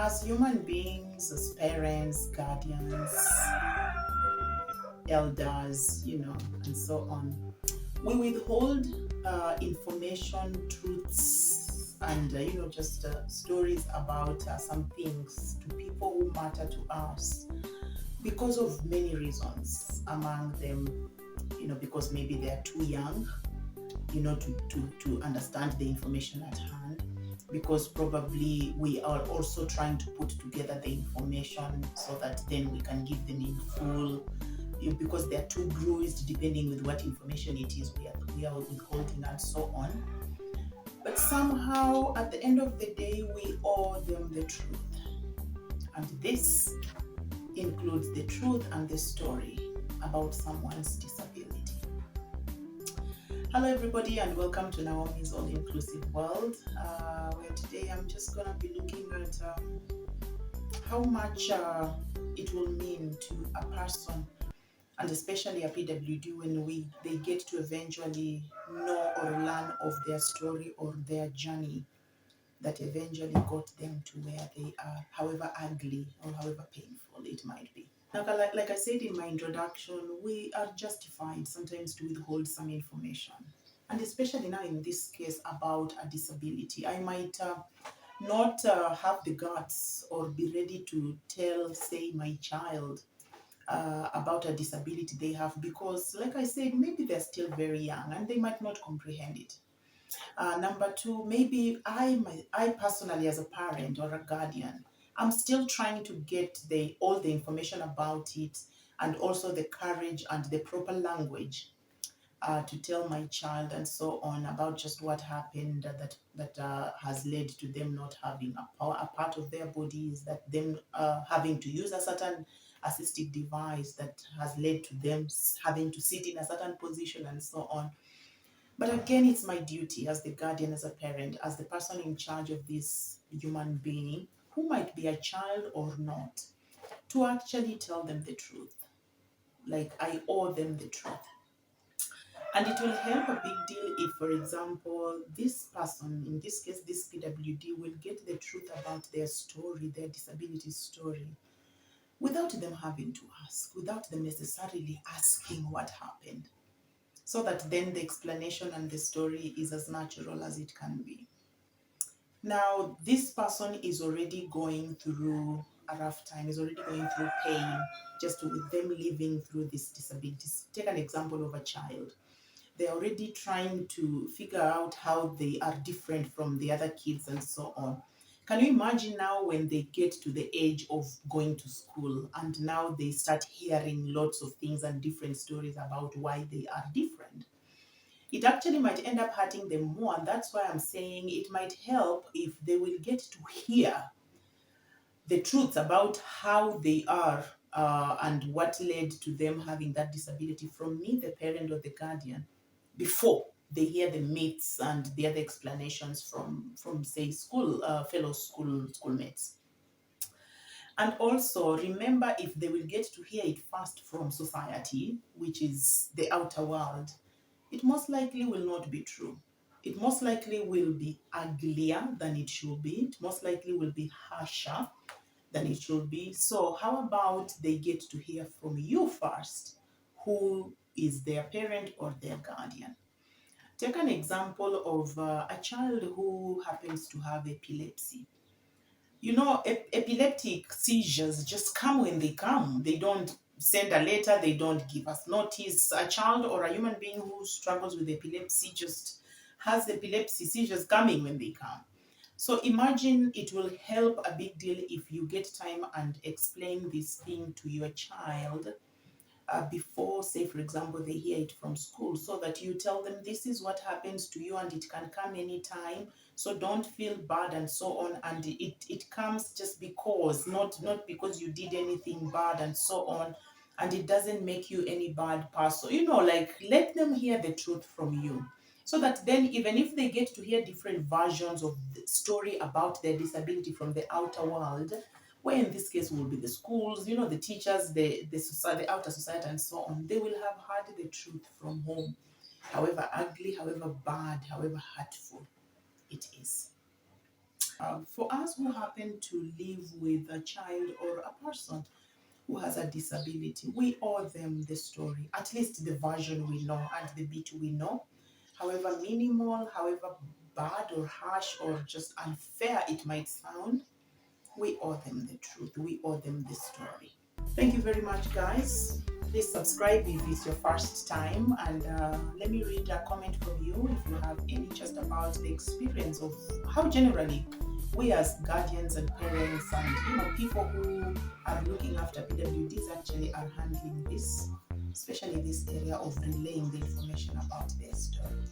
As human beings, as parents, guardians, elders, and so on, we withhold information, truths, and just stories about some things to people who matter to us because of many reasons. Among them, because maybe they are too young, to understand the information at hand, because probably we are also trying to put together the information so that then we can give them in full, because they're too bruised depending with what information it is we are withholding and so on. But somehow at the end of the day we owe them the truth, and this includes the truth and the story about someone's disability. Hello everybody and welcome to Naomi's All-Inclusive World, where today I'm just going to be looking at how much it will mean to a person, and especially a PWD, when they get to eventually know or learn of their story or their journey that eventually got them to where they are, however ugly or however painful it might be. Now, like I said in my introduction, we are justified sometimes to withhold some information. And especially now in this case about a disability, I might not have the guts or be ready to tell, say, my child about a disability they have, because, like I said, maybe they're still very young and they might not comprehend it. Number two, maybe I personally, as a parent or a guardian, I'm still trying to get all the information about it, and also the courage and the proper language to tell my child and so on about just what happened that has led to them not having a part of their bodies, that them having to use a certain assistive device that has led to them having to sit in a certain position and so on. But again, it's my duty as the guardian, as a parent, as the person in charge of this human being, who might be a child or not, to actually tell them the truth. Like, I owe them the truth. And it will help a big deal if, for example, this person, in this case, this PWD, will get the truth about their story, their disability story, without them having to ask, without them necessarily asking what happened, so that then the explanation and the story is as natural as it can be. Now, this person is already going through a rough time, is already going through pain, just with them living through this disability. Take an example of a child. They're already trying to figure out how they are different from the other kids and so on. Can you imagine now when they get to the age of going to school and now they start hearing lots of things and different stories about why they are different? It actually might end up hurting them more, and that's why I'm saying it might help if they will get to hear the truths about how they are and what led to them having that disability from me, the parent or the guardian, before they hear the myths and the other explanations from say fellow schoolmates. And also remember, if they will get to hear it first from society, which is the outer world, it most likely will not be true. It most likely will be uglier than it should be. It most likely will be harsher than it should be. So how about they get to hear from you first, who is their parent or their guardian? Take an example of a child who happens to have epilepsy. Epileptic seizures just come when they come. They don't send a letter, they don't give us notice. A child or a human being who struggles with epilepsy just has epilepsy seizures coming when they come. So imagine, it will help a big deal if you get time and explain this thing to your child before, say, for example, they hear it from school, so that you tell them this is what happens to you and it can come anytime. So don't feel bad and so on. And it comes just because, not because you did anything bad and so on. And it doesn't make you any bad person. Like, let them hear the truth from you. So that then, even if they get to hear different versions of the story about their disability from the outer world, where in this case will be the schools, the teachers, the society, the outer society, and so on, they will have heard the truth from home, however ugly, however bad, however hurtful it is. For us who happen to live with a child or a person who has a disability, we owe them the story, at least the version we know and the bit we know. However minimal, however bad or harsh or just unfair it might sound, we owe them the truth. We owe them the story. Thank you very much, guys. Please subscribe if it's your first time, and let me read a comment from you if you have any, just about the experience of how generally we as guardians and parents and people who are looking after PWDs actually are handling this, especially this area of relaying the information about their story.